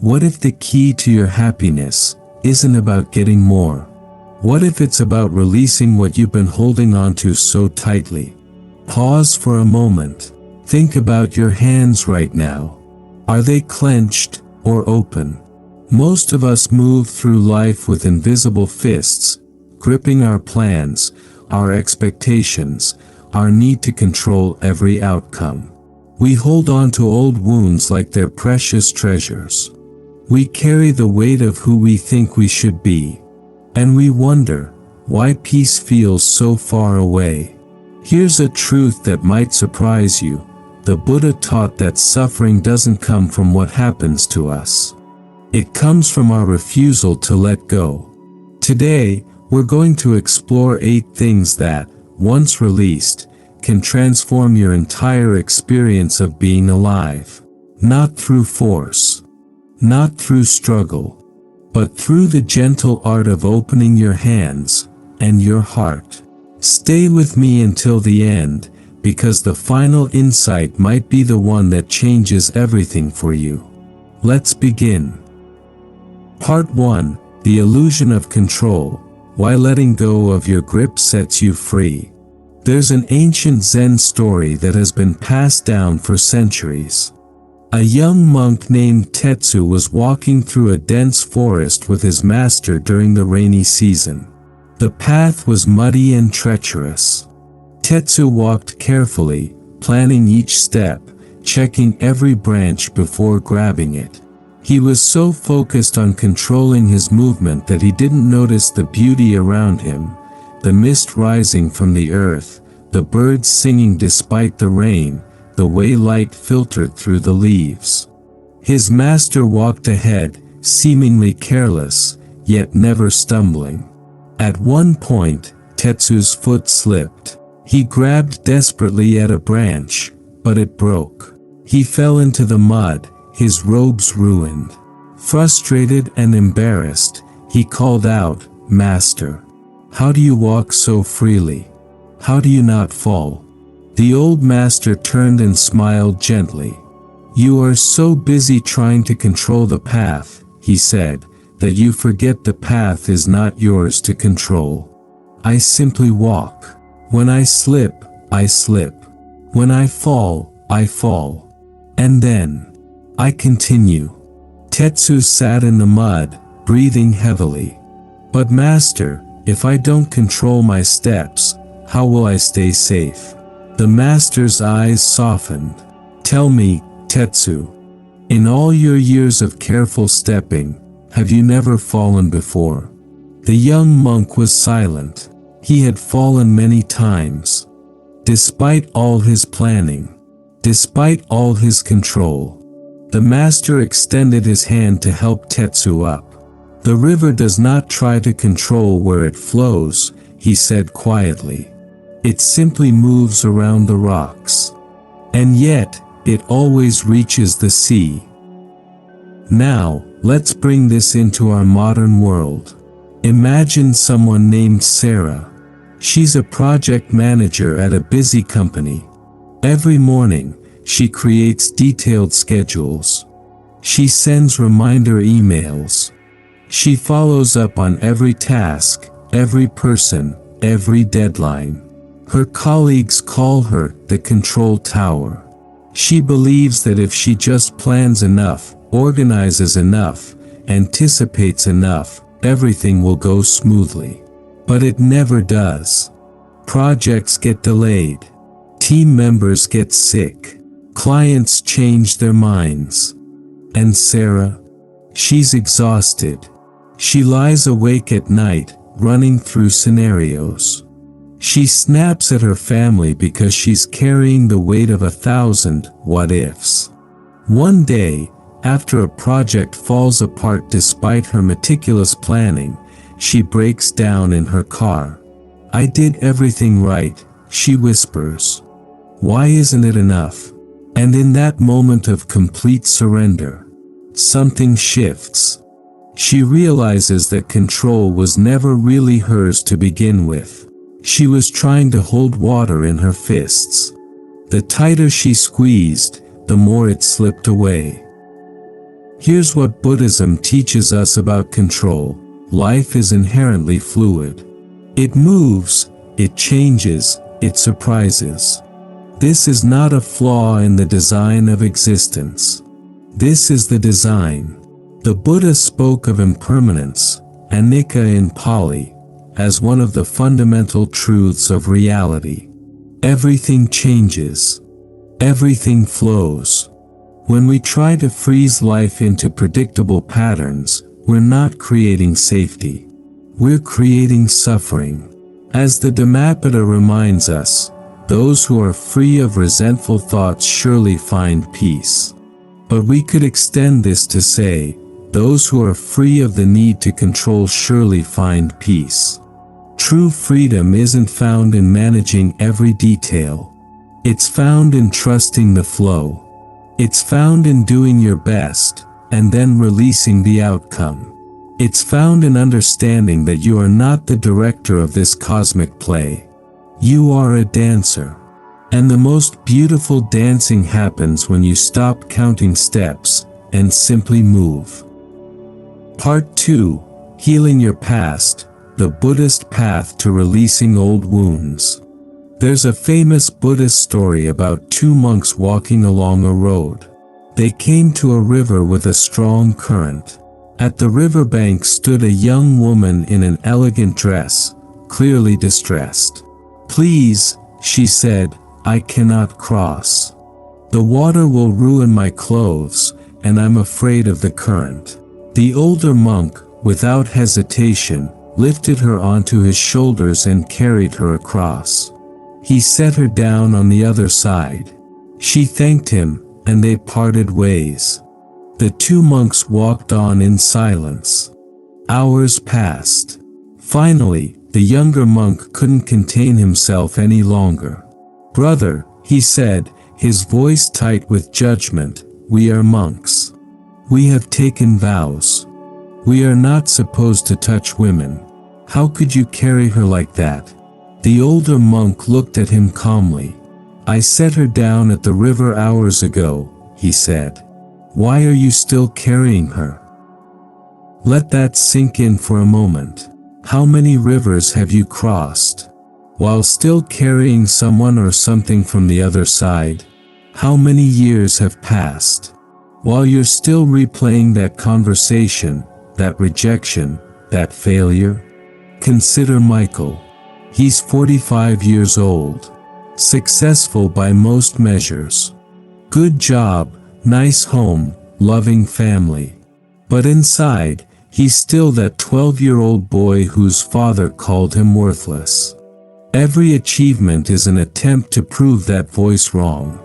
What if the key to your happiness isn't about getting more? What if it's about releasing what you've been holding onto so tightly? Pause for a moment. Think about your hands right now. Are they clenched or open? Most of us move through life with invisible fists, gripping our plans, our expectations, our need to control every outcome. We hold on to old wounds like they're precious treasures. We carry the weight of who we think we should be. And we wonder why peace feels so far away. Here's a truth that might surprise you. The Buddha taught that suffering doesn't come from what happens to us. It comes from our refusal to let go. Today, we're going to explore 8 things that, once released, can transform your entire experience of being alive. Not through force, not through struggle, but through the gentle art of opening your hands and your heart. Stay with me until the end, because the final insight might be the one that changes everything for you. Let's begin. Part 1. The Illusion of Control. Why letting go of your grip sets you free. There's an ancient Zen story that has been passed down for centuries. A young monk named Tetsu was walking through a dense forest with his master during the rainy season. The path was muddy and treacherous. Tetsu walked carefully, planning each step, checking every branch before grabbing it. He was so focused on controlling his movement that he didn't notice the beauty around him, the mist rising from the earth, the birds singing despite the rain, the way light filtered through the leaves. His master walked ahead, seemingly careless, yet never stumbling. At one point, Tetsu's foot slipped. He grabbed desperately at a branch, but it broke. He fell into the mud, his robes ruined. Frustrated and embarrassed, he called out, "Master, how do you walk so freely? How do you not fall?" The old master turned and smiled gently. "You are so busy trying to control the path," he said, "that you forget the path is not yours to control. I simply walk. When I slip, I slip. When I fall, I fall. And then I continue." Tetsu sat in the mud, breathing heavily. "But master, if I don't control my steps, how will I stay safe?" The master's eyes softened. "Tell me, Tetsu, in all your years of careful stepping, have you never fallen before?" The young monk was silent. He had fallen many times. Despite all his planning, despite all his control, the master extended his hand to help Tetsu up. "The river does not try to control where it flows," he said quietly. "It simply moves around the rocks. And yet, it always reaches the sea." Now, let's bring this into our modern world. Imagine someone named Sarah. She's a project manager at a busy company. Every morning, she creates detailed schedules. She sends reminder emails. She follows up on every task, every person, every deadline. Her colleagues call her the control tower. She believes that if she just plans enough, organizes enough, anticipates enough, everything will go smoothly. But it never does. Projects get delayed. Team members get sick. Clients change their minds. And Sarah? She's exhausted. She lies awake at night, running through scenarios. She snaps at her family because she's carrying the weight of 1,000 what-ifs. One day, after a project falls apart despite her meticulous planning, she breaks down in her car. "I did everything right," she whispers. "Why isn't it enough?" And in that moment of complete surrender, something shifts. She realizes that control was never really hers to begin with. She was trying to hold water in her fists. The tighter she squeezed, the more it slipped away. Here's what Buddhism teaches us about control. Life is inherently fluid. It moves, it changes, it surprises. This is not a flaw in the design of existence. This is the design. The Buddha spoke of impermanence, anicca in Pali, as one of the fundamental truths of reality. Everything changes. Everything flows. When we try to freeze life into predictable patterns, we're not creating safety. We're creating suffering. As the Dhammapada reminds us, those who are free of resentful thoughts surely find peace. But we could extend this to say, those who are free of the need to control surely find peace. True freedom isn't found in managing every detail. It's found in trusting the flow. It's found in doing your best, and then releasing the outcome. It's found in understanding that you are not the director of this cosmic play. You are a dancer. And the most beautiful dancing happens when you stop counting steps and simply move. Part 2: Healing Your Past, the Buddhist Path to Releasing Old Wounds. There's a famous Buddhist story about two monks walking along a road. They came to a river with a strong current. At the riverbank stood a young woman in an elegant dress, clearly distressed. "Please," she said, "I cannot cross. The water will ruin my clothes, and I'm afraid of the current." The older monk, without hesitation, lifted her onto his shoulders and carried her across. He set her down on the other side. She thanked him, and they parted ways. The two monks walked on in silence. Hours passed. Finally, the younger monk couldn't contain himself any longer. "Brother," he said, his voice tight with judgment, "we are monks. We have taken vows. We are not supposed to touch women. How could you carry her like that?" The older monk looked at him calmly. "I set her down at the river hours ago," he said. "Why are you still carrying her?" Let that sink in for a moment. How many rivers have you crossed? While still carrying someone or something from the other side? How many years have passed? While you're still replaying that conversation, that rejection, that failure? Consider Michael. He's 45 years old. Successful by most measures. Good job, nice home, loving family. But inside, he's still that 12-year-old boy whose father called him worthless. Every achievement is an attempt to prove that voice wrong.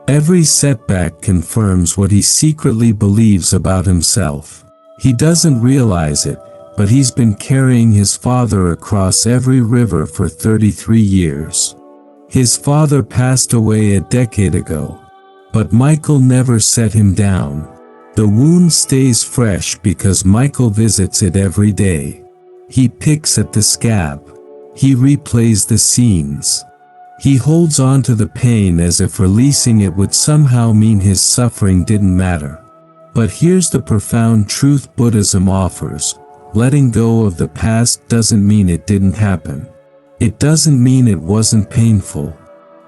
Every setback confirms what he secretly believes about himself. He doesn't realize it, but he's been carrying his father across every river for 33 years. His father passed away a decade ago. But Michael never set him down. The wound stays fresh because Michael visits it every day. He picks at the scab. He replays the scenes. He holds on to the pain as if releasing it would somehow mean his suffering didn't matter. But here's the profound truth Buddhism offers. Letting go of the past doesn't mean it didn't happen. It doesn't mean it wasn't painful.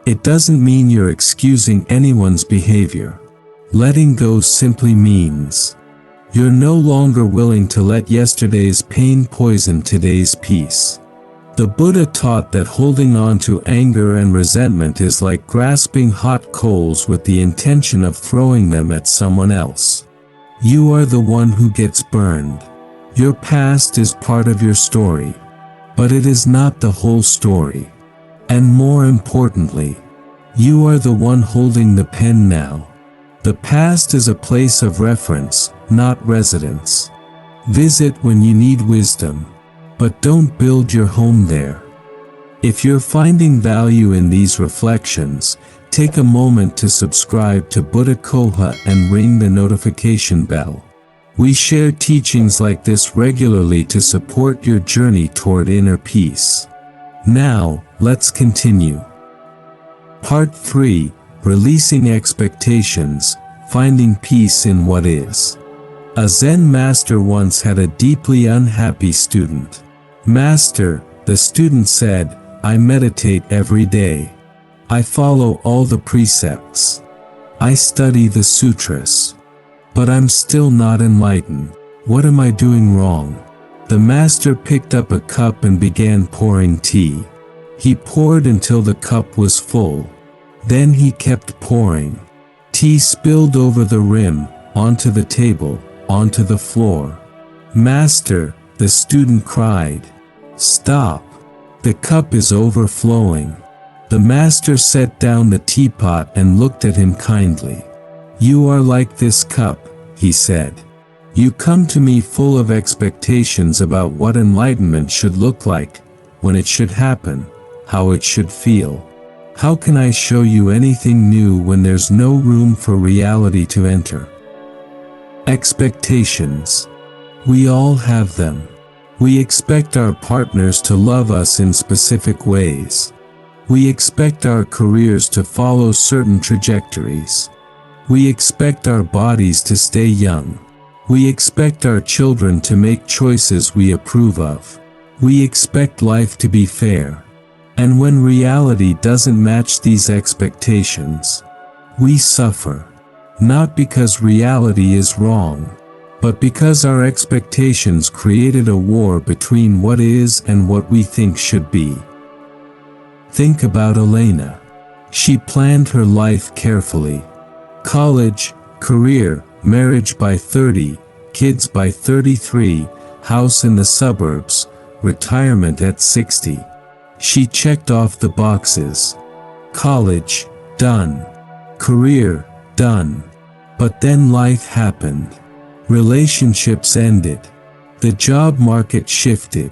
It doesn't mean you're excusing anyone's behavior. Letting go simply means you're no longer willing to let yesterday's pain poison today's peace. The Buddha taught that holding on to anger and resentment is like grasping hot coals with the intention of throwing them at someone else. You are the one who gets burned. Your past is part of your story, but it is not the whole story. And more importantly, you are the one holding the pen now. The past is a place of reference, not residence. Visit when you need wisdom, but don't build your home there. If you're finding value in these reflections, take a moment to subscribe to Buddha Coha and ring the notification bell. We share teachings like this regularly to support your journey toward inner peace. Now, let's continue. Part 3: Releasing Expectations, Finding Peace in What Is. A Zen master once had a deeply unhappy student. "Master," the student said, "I meditate every day. I follow all the precepts. I study the sutras. But I'm still not enlightened. What am I doing wrong?" The master picked up a cup and began pouring tea. He poured until the cup was full. Then he kept pouring. Tea spilled over the rim, onto the table, onto the floor. "Master," the student cried. "Stop. The cup is overflowing." The master set down the teapot and looked at him kindly. "You are like this cup," he said. "You come to me full of expectations about what enlightenment should look like, when it should happen, how it should feel. How can I show you anything new when there's no room for reality to enter?" Expectations. We all have them. We expect our partners to love us in specific ways. We expect our careers to follow certain trajectories. We expect our bodies to stay young. We expect our children to make choices we approve of. We expect life to be fair. And when reality doesn't match these expectations, we suffer. Not because reality is wrong, but because our expectations created a war between what is and what we think should be. Think about Elena. She planned her life carefully. College, career, marriage by 30, kids by 33, house in the suburbs, retirement at 60. She checked off the boxes. College, done. Career, done. But then life happened. Relationships ended. The job market shifted.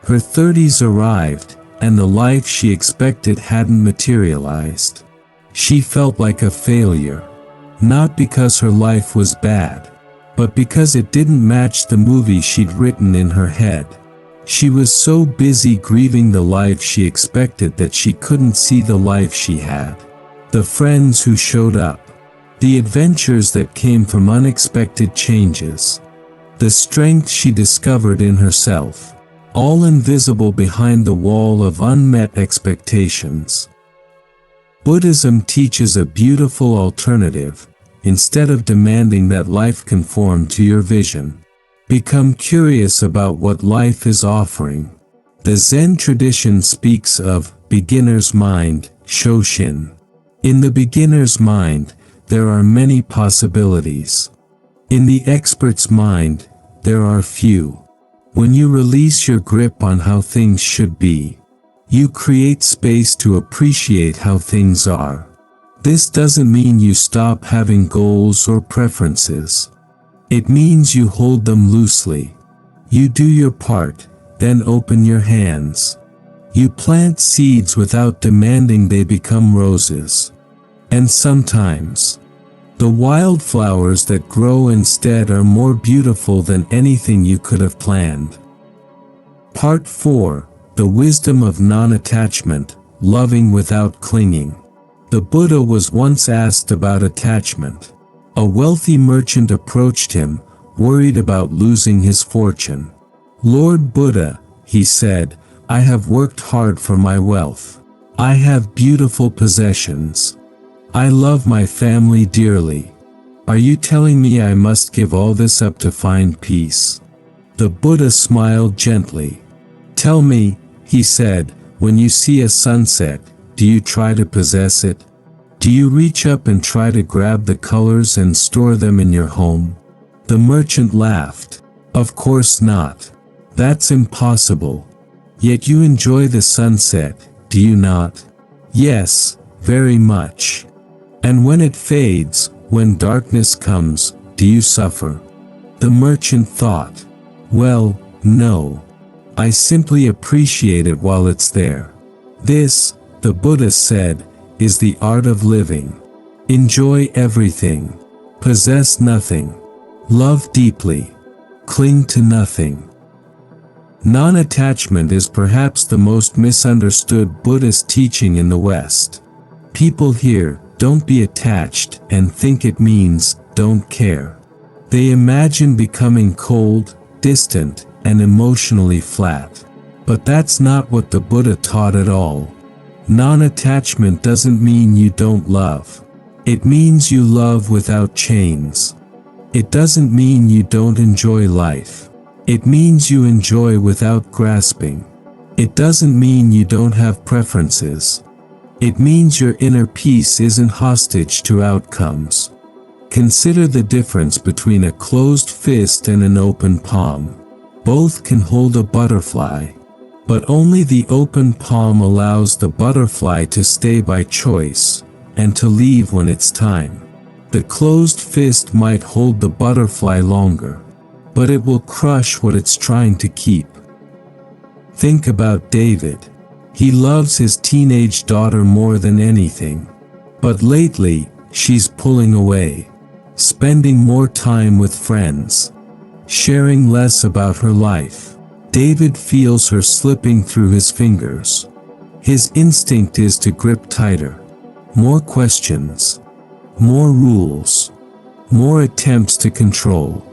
Her 30s arrived, and the life she expected hadn't materialized. She felt like a failure. Not because her life was bad, but because it didn't match the movie she'd written in her head. She was so busy grieving the life she expected that she couldn't see the life she had. The friends who showed up. The adventures that came from unexpected changes. The strength she discovered in herself. All invisible behind the wall of unmet expectations. Buddhism teaches a beautiful alternative. Instead of demanding that life conform to your vision, become curious about what life is offering. The Zen tradition speaks of beginner's mind, Shoshin. In the beginner's mind, there are many possibilities. In the expert's mind, there are few. When you release your grip on how things should be, you create space to appreciate how things are. This doesn't mean you stop having goals or preferences. It means you hold them loosely. You do your part, then open your hands. You plant seeds without demanding they become roses. And sometimes, the wildflowers that grow instead are more beautiful than anything you could have planned. Part 4. The Wisdom of Non-Attachment, Loving Without Clinging. The Buddha was once asked about attachment. A wealthy merchant approached him, worried about losing his fortune. "Lord Buddha," he said, "I have worked hard for my wealth. I have beautiful possessions. I love my family dearly. Are you telling me I must give all this up to find peace?" The Buddha smiled gently. "Tell me," he said, "when you see a sunset, do you try to possess it? Do you reach up and try to grab the colors and store them in your home?" The merchant laughed. "Of course not. That's impossible. Yet you enjoy the sunset, do you not?" "Yes, very much." "And when it fades, when darkness comes, do you suffer?" The merchant thought. "Well, no. I simply appreciate it while it's there. This," the Buddha said, "is the art of living. Enjoy everything. Possess nothing. Love deeply. Cling to nothing." Non-attachment is perhaps the most misunderstood Buddhist teaching in the West. People hear, "Don't be attached," and think it means, "Don't care." They imagine becoming cold, distant, and emotionally flat. But that's not what the Buddha taught at all. Non-attachment doesn't mean you don't love. It means you love without chains. It doesn't mean you don't enjoy life. It means you enjoy without grasping. It doesn't mean you don't have preferences. It means your inner peace isn't hostage to outcomes. Consider the difference between a closed fist and an open palm. Both can hold a butterfly, but only the open palm allows the butterfly to stay by choice, and to leave when it's time. The closed fist might hold the butterfly longer, but it will crush what it's trying to keep. Think about David. He loves his teenage daughter more than anything. But lately, she's pulling away, spending more time with friends, sharing less about her life. David feels her slipping through his fingers. His instinct is to grip tighter. More questions. More rules. More attempts to control.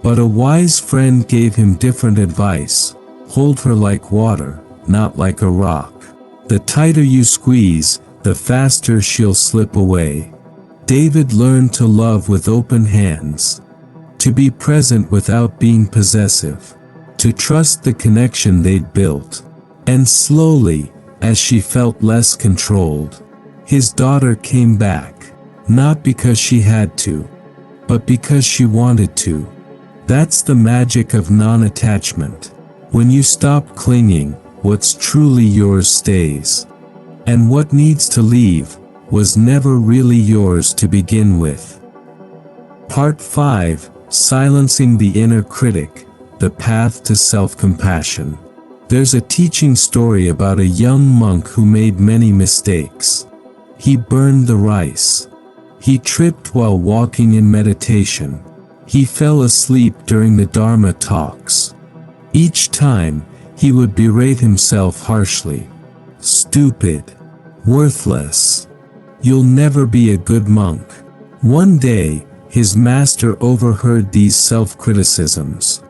But a wise friend gave him different advice. Hold her like water, not like a rock. The tighter you squeeze, the faster she'll slip away. David learned to love with open hands. To be present without being possessive. To trust the connection they'd built. And slowly, as she felt less controlled, his daughter came back. Not because she had to, but because she wanted to. That's the magic of non-attachment. When you stop clinging, what's truly yours stays. And what needs to leave was never really yours to begin with. Part 5: Silencing the Inner Critic, the Path to Self-Compassion. There's a teaching story about a young monk who made many mistakes. He burned the rice. He tripped while walking in meditation. He fell asleep during the Dharma talks. Each time, he would berate himself harshly. Stupid. Worthless. You'll never be a good monk. One day, his master overheard these self-criticisms.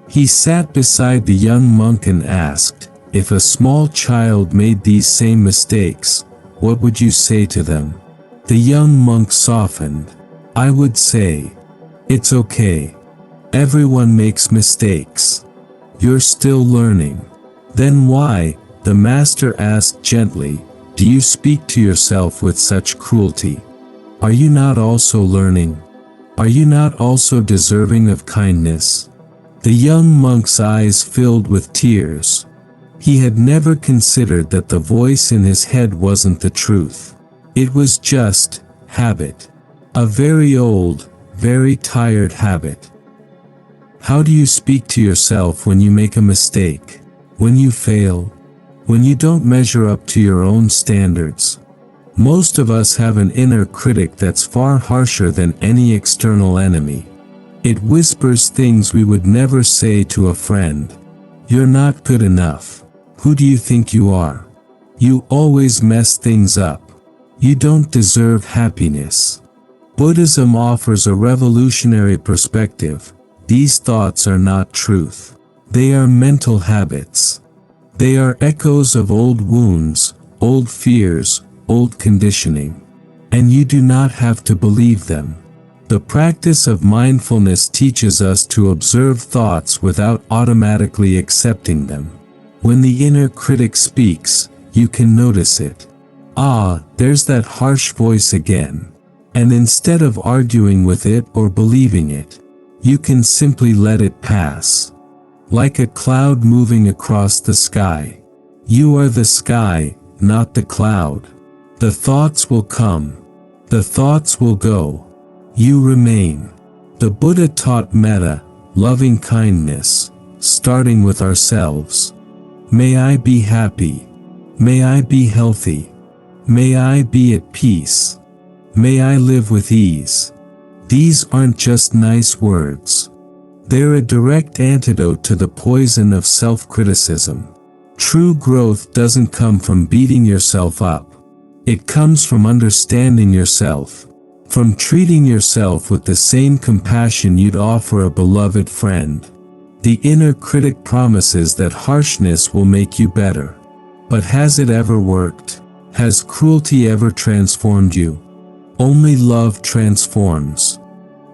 He sat beside the young monk and asked, "If a small child made these same mistakes, what would you say to them?" The young monk softened. "I would say, it's okay. Everyone makes mistakes. You're still learning." "Then why," the master asked gently, "do you speak to yourself with such cruelty? Are you not also learning? Are you not also deserving of kindness?" The young monk's eyes filled with tears. He had never considered that the voice in his head wasn't the truth. It was just habit. A very old, very tired habit. How do you speak to yourself when you make a mistake? When you fail? When you don't measure up to your own standards? Most of us have an inner critic that's far harsher than any external enemy. It whispers things we would never say to a friend. You're not good enough. Who do you think you are? You always mess things up. You don't deserve happiness. Buddhism offers a revolutionary perspective. These thoughts are not truth. They are mental habits. They are echoes of old wounds, old fears, old conditioning. And you do not have to believe them. The practice of mindfulness teaches us to observe thoughts without automatically accepting them. When the inner critic speaks, you can notice it. Ah, there's that harsh voice again. And instead of arguing with it or believing it, you can simply let it pass. Like a cloud moving across the sky. You are the sky, not the cloud. The thoughts will come. The thoughts will go. You remain. The Buddha taught metta, loving kindness, starting with ourselves. May I be happy. May I be healthy. May I be at peace. May I live with ease. These aren't just nice words. They're a direct antidote to the poison of self-criticism. True growth doesn't come from beating yourself up. It comes from understanding yourself, From treating yourself with the same compassion you'd offer a beloved friend. The inner critic promises that harshness will make you better. But has it ever worked? Has cruelty ever transformed you? Only love transforms.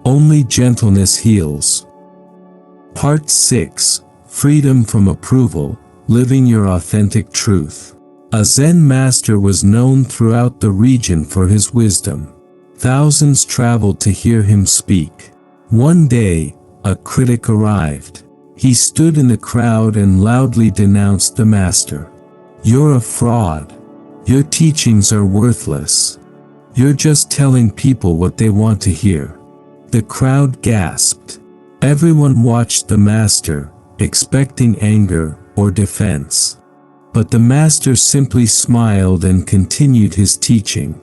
Only gentleness heals. Part 6. Freedom from approval, living your authentic truth. A Zen master was known throughout the region for his wisdom. Thousands traveled to hear him speak. One day, a critic arrived. He stood in the crowd and loudly denounced the master. "You're a fraud. Your teachings are worthless. You're just telling people what they want to hear." The crowd gasped. Everyone watched the master, expecting anger or defense. But the master simply smiled and continued his teaching.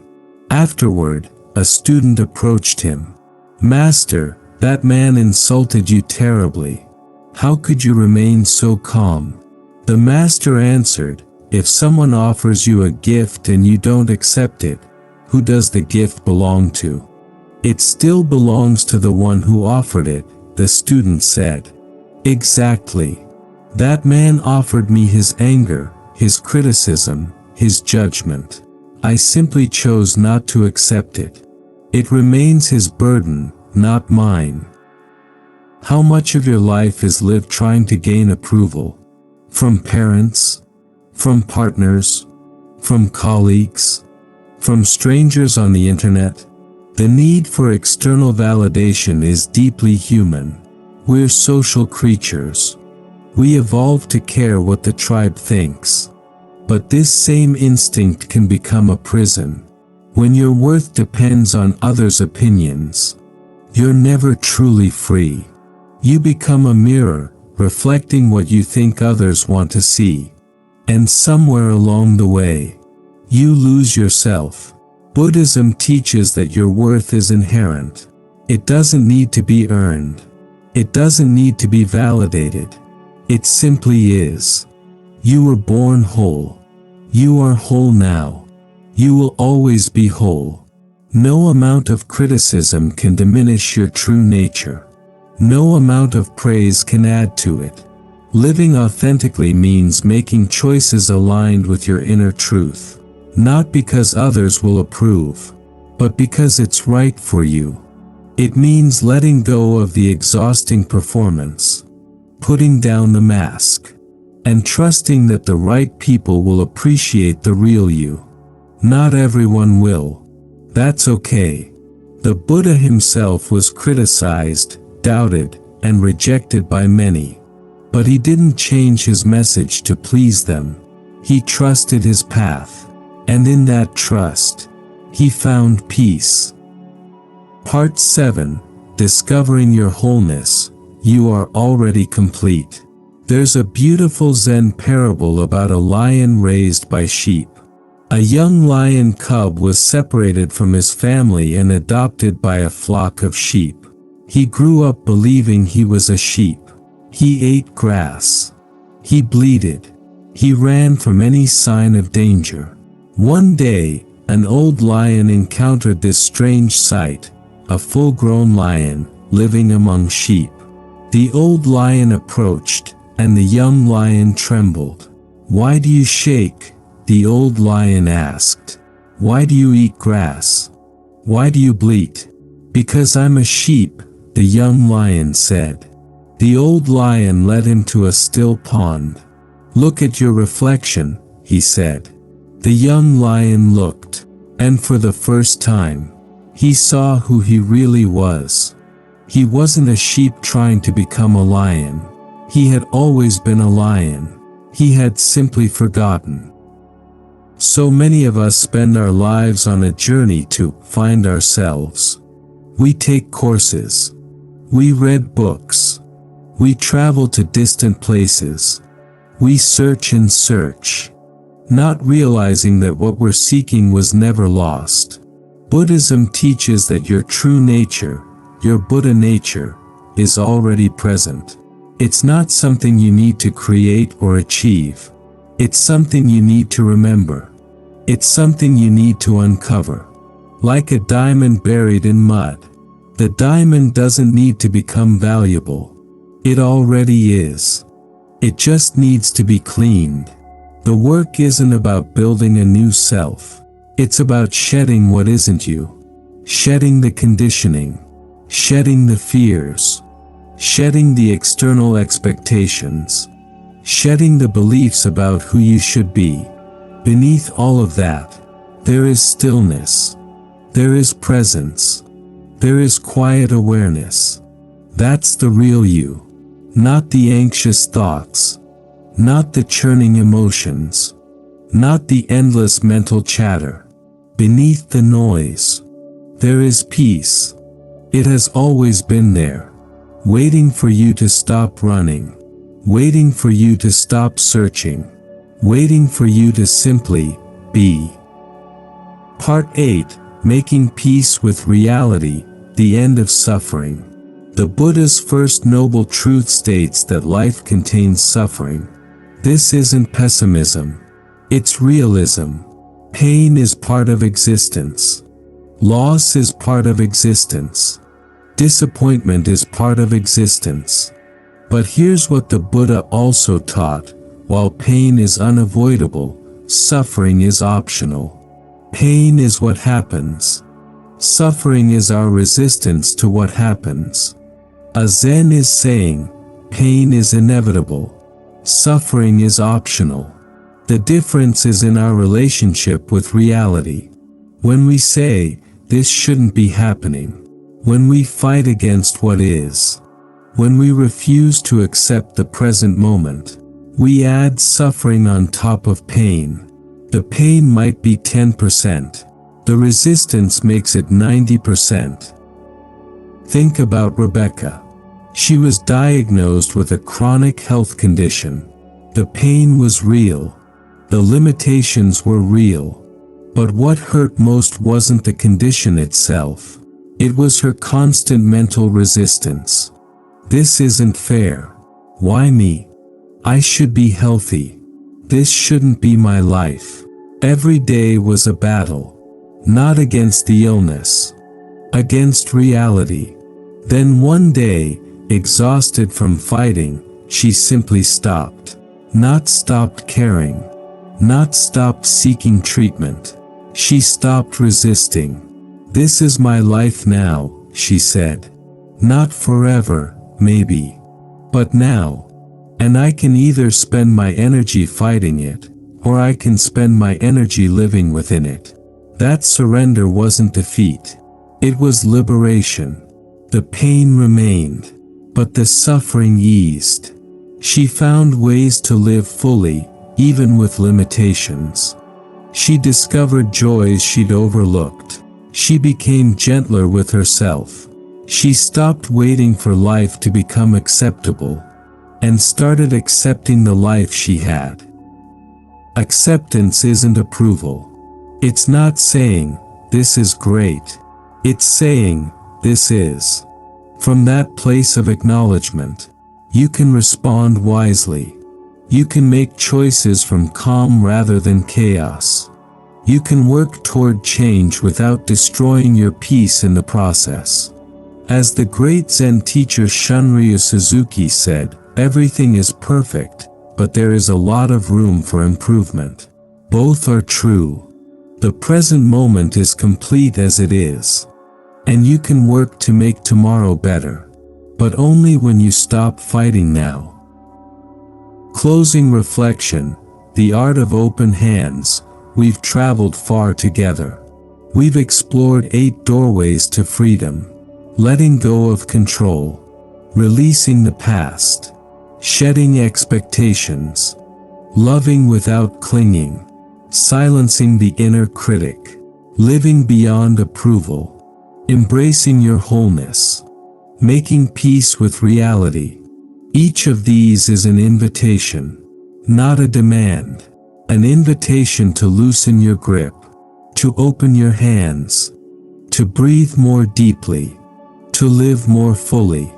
Afterward, a student approached him. "Master, that man insulted you terribly. How could you remain so calm?" The master answered, "If someone offers you a gift and you don't accept it, who does the gift belong to?" "It still belongs to the one who offered it," the student said. "Exactly. That man offered me his anger, his criticism, his judgment. I simply chose not to accept it. It remains his burden, not mine." How much of your life is lived trying to gain approval? From parents? From partners? From colleagues? From strangers on the internet? The need for external validation is deeply human. We're social creatures. We evolved to care what the tribe thinks. But this same instinct can become a prison. When your worth depends on others' opinions, you're never truly free. You become a mirror, reflecting what you think others want to see. And somewhere along the way, you lose yourself. Buddhism teaches that your worth is inherent. It doesn't need to be earned. It doesn't need to be validated. It simply is. You were born whole. You are whole now. You will always be whole. No amount of criticism can diminish your true nature. No amount of praise can add to it. Living authentically means making choices aligned with your inner truth. Not because others will approve, but because it's right for you. It means letting go of the exhausting performance, putting down the mask, and trusting that the right people will appreciate the real you. Not everyone will. That's okay. The Buddha himself was criticized, doubted, and rejected by many. But he didn't change his message to please them. He trusted his path. And in that trust, he found peace. Part 7. Discovering your wholeness. You are already complete. There's a beautiful Zen parable about a lion raised by sheep. A young lion cub was separated from his family and adopted by a flock of sheep. He grew up believing he was a sheep. He ate grass. He bleated. He ran from any sign of danger. One day, an old lion encountered this strange sight, a full-grown lion, living among sheep. The old lion approached, and the young lion trembled. "Why do you shake?" the old lion asked. "Why do you eat grass? Why do you bleat?" "Because I'm a sheep," the young lion said. The old lion led him to a still pond. "Look at your reflection," he said. The young lion looked, and for the first time, he saw who he really was. He wasn't a sheep trying to become a lion. He had always been a lion. He had simply forgotten. So many of us spend our lives on a journey to find ourselves. We take courses. We read books. We travel to distant places. We search and search, not realizing that what we're seeking was never lost. Buddhism teaches that your true nature, your Buddha nature, is already present. It's not something you need to create or achieve. It's something you need to remember. It's something you need to uncover. Like a diamond buried in mud. The diamond doesn't need to become valuable. It already is. It just needs to be cleaned. The work isn't about building a new self. It's about shedding what isn't you. Shedding the conditioning. Shedding the fears. Shedding the external expectations. Shedding the beliefs about who you should be. Beneath all of that, there is stillness. There is presence. There is quiet awareness. That's the real you. Not the anxious thoughts. Not the churning emotions. Not the endless mental chatter. Beneath the noise, there is peace. It has always been there, waiting for you to stop running, waiting for you to stop searching, waiting for you to simply be. Part 8. Making Peace with Reality, the End of Suffering. The Buddha's first noble truth states that life contains suffering. This isn't pessimism. It's realism. Pain is part of existence. Loss is part of existence. Disappointment is part of existence. But here's what the Buddha also taught: while pain is unavoidable, suffering is optional. Pain is what happens. Suffering is our resistance to what happens. A Zen is saying, pain is inevitable. Suffering is optional. The difference is in our relationship with reality. When we say, this shouldn't be happening. When we fight against what is. When we refuse to accept the present moment. We add suffering on top of pain. The pain might be 10%. The resistance makes it 90%. Think about Rebecca. She was diagnosed with a chronic health condition. The pain was real. The limitations were real. But what hurt most wasn't the condition itself. It was her constant mental resistance. This isn't fair. Why me? I should be healthy. This shouldn't be my life. Every day was a battle. Not against the illness. Against reality. Then one day, exhausted from fighting, she simply stopped. Not stopped caring. Not stopped seeking treatment. She stopped resisting. This is my life now, she said. Not forever, maybe. But now. And I can either spend my energy fighting it, or I can spend my energy living within it. That surrender wasn't defeat. It was liberation. The pain remained, but the suffering eased. She found ways to live fully, even with limitations. She discovered joys she'd overlooked. She became gentler with herself. She stopped waiting for life to become acceptable, and started accepting the life she had. Acceptance isn't approval. It's not saying, this is great. It's saying, this is. From that place of acknowledgement, you can respond wisely. You can make choices from calm rather than chaos. You can work toward change without destroying your peace in the process. As the great Zen teacher Shunryu Suzuki said, everything is perfect, but there is a lot of room for improvement. Both are true. The present moment is complete as it is. And you can work to make tomorrow better. But only when you stop fighting now. Closing reflection, the art of open hands. We've traveled far together. We've explored 8 doorways to freedom. Letting go of control. Releasing the past. Shedding expectations. Loving without clinging. Silencing the inner critic. Living beyond approval. Embracing your wholeness. Making peace with reality. Each of these is an invitation, not a demand. An invitation to loosen your grip, to open your hands, to breathe more deeply, to live more fully.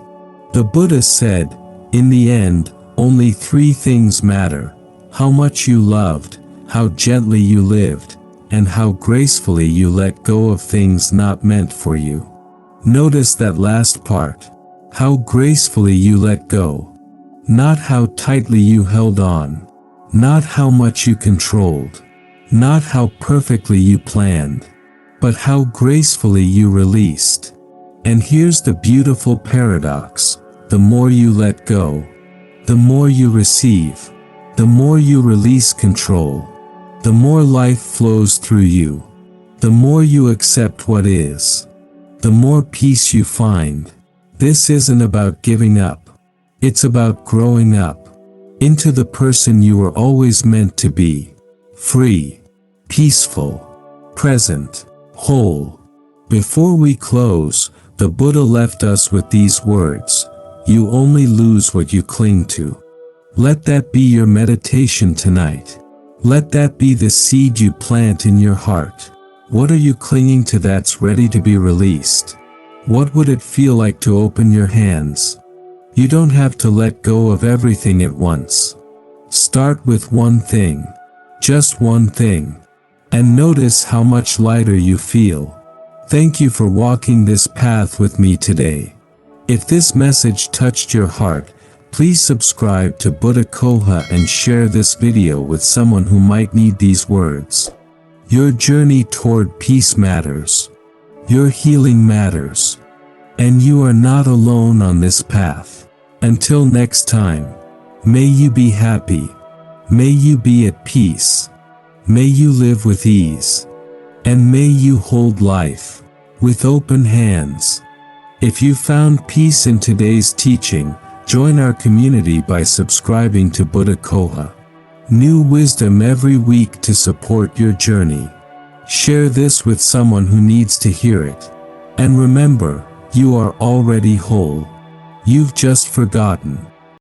The Buddha said, in the end, only 3 things matter: how much you loved, how gently you lived, and how gracefully you let go of things not meant for you. Notice that last part. How gracefully you let go. Not how tightly you held on. Not how much you controlled. Not how perfectly you planned. But how gracefully you released. And here's the beautiful paradox. The more you let go, the more you receive. The more you release control, the more life flows through you. The more you accept what is, the more peace you find. This isn't about giving up. It's about growing up into the person you were always meant to be. Free, peaceful, present, whole. Before we close, the Buddha left us with these words: you only lose what you cling to. Let that be your meditation tonight. Let that be the seed you plant in your heart. What are you clinging to that's ready to be released? What would it feel like to open your hands? You don't have to let go of everything at once. Start with one thing. Just one thing. And notice how much lighter you feel. Thank you for walking this path with me today. If this message touched your heart, please subscribe to Buddha Coha and share this video with someone who might need these words. Your journey toward peace matters. Your healing matters. And you are not alone on this path. Until next time, may you be happy. May you be at peace. May you live with ease. And may you hold life with open hands. If you found peace in today's teaching, join our community by subscribing to Buddha Coha. New wisdom every week to support your journey. Share this with someone who needs to hear it. And remember, you are already whole. You've just forgotten.